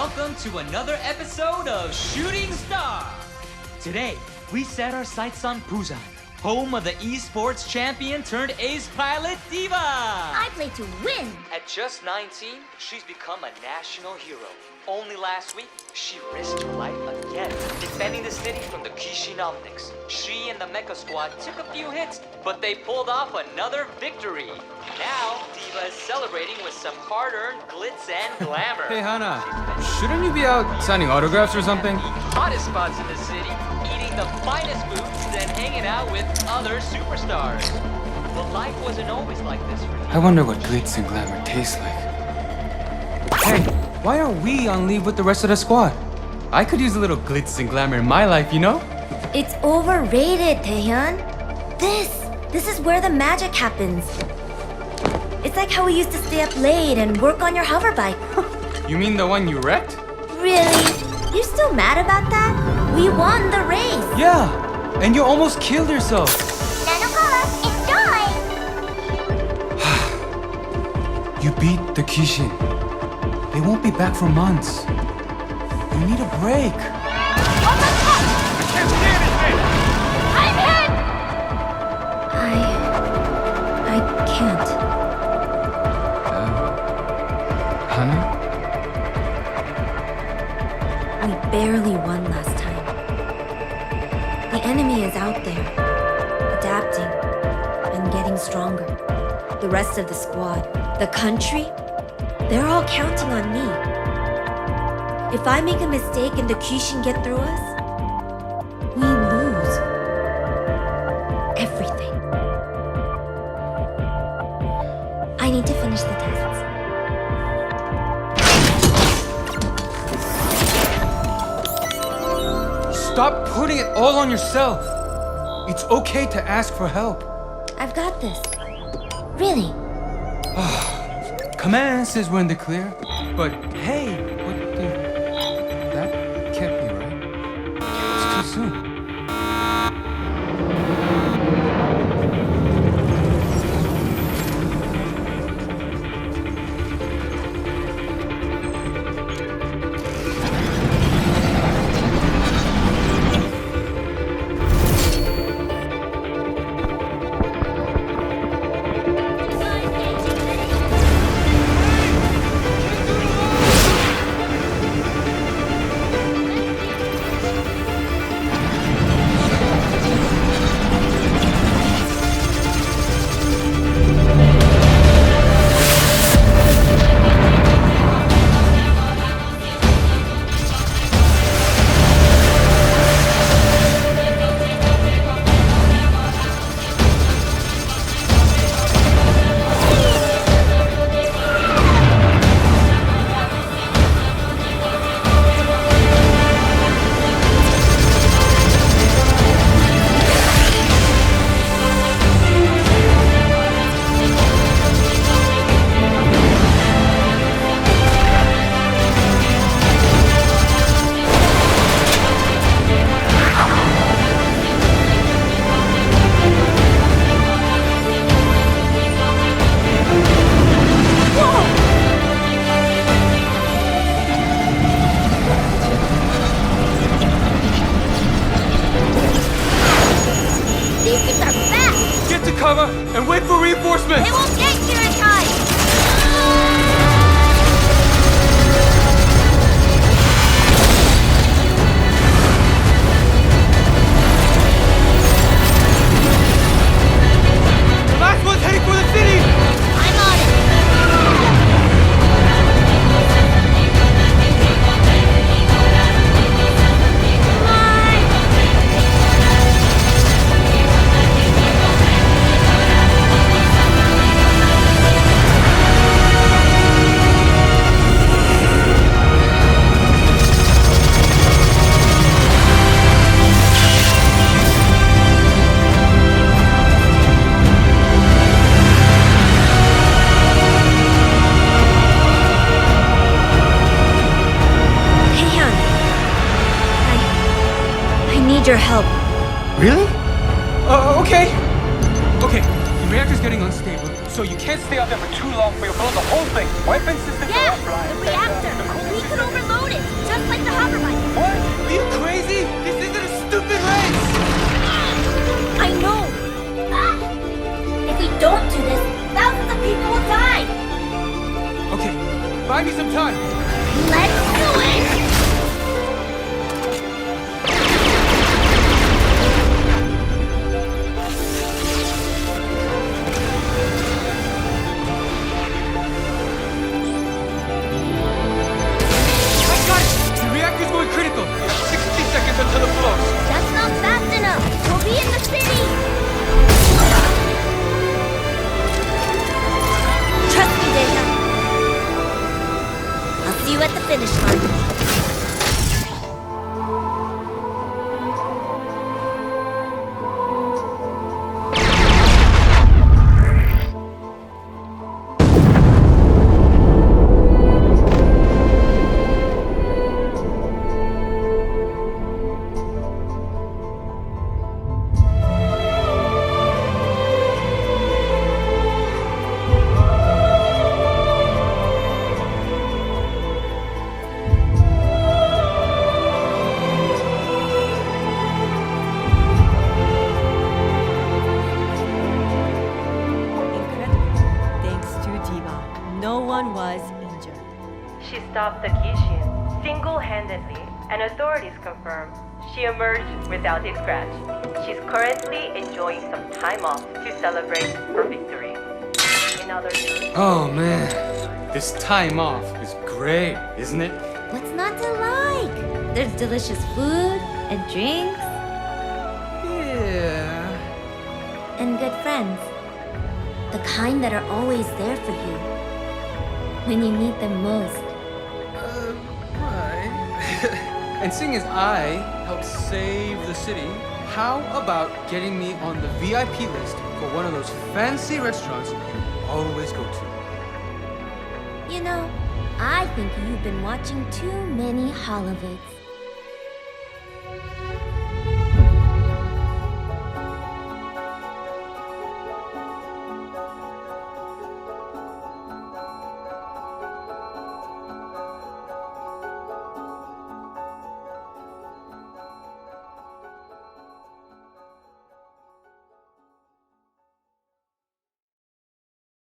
welcome to another episode of Shooting Star. Today, we set our sights on Busan, home of the esports champion turned ace pilot D.Va. I play to win. At just 19, she's become a national hero. Only last week, she risked her life again, defending the city from the Kishin Omnics. She and the Mecha squad took a few hits, but they pulled off another victory. Now, D.Va is celebrating with some hard-earned glitz and glamour. Hey, Hana, shouldn't you be out signing autographs or something? Hottest spots in the city, eating the finest foods, and hanging out with other superstars. But life wasn't always like this for D.Va. I wonder what glitz and glamour tastes like. Hey, why aren't we on leave with the rest of the squad? I could use a little glitz and glamour in my life, you know? It's overrated, Taehyun. This is where the magic happens. It's like how we used to stay up late and work on your hover bike. You mean the one you wrecked? Really? You're still mad about that? We won the race. Yeah, and you almost killed yourself. You beat the Kishin. They won't be back for months. You need a break. I can't. Hana? We barely won last time. The enemy is out there, adapting and getting stronger. The rest of the squad, the country, they're all counting on me. If I make a mistake and the Kishin get through us, we lose everything. I need to finish the tests. Stop putting it all on yourself. It's okay to ask for help. I've got this. Really? Command says we're in the clear, but hey, what the... That can't be right. It's too soon. Cover and wait for reinforcements! They won't get here in time! The last one's heading for the city! I'm on it! Your help. Really? Okay. Okay, the reactor's getting unstable, so you can't stay out there for too long or you'll blow the whole thing. Weapon systems are offline. The reactor. We could overload it. Buy me some time. Let's do it! I got it! The reactor's going critical. 60 seconds until it blows. That's not fast enough. We'll be in the city. Trust me, D.Va. I'll see you at the finish line. No one was injured. She stopped the Kishin single-handedly, and authorities confirm she emerged without a scratch. She's currently enjoying some time off to celebrate her victory. In other news, Oh man, this time off is great, isn't it? What's not to like? There's delicious food and drinks Yeah. and good friends. The kind that are always there for you when you need them most. Right. And seeing as I helped save the city, how about getting me on the VIP list for one of those fancy restaurants you always go to? You know, I think you've been watching too many Holovids.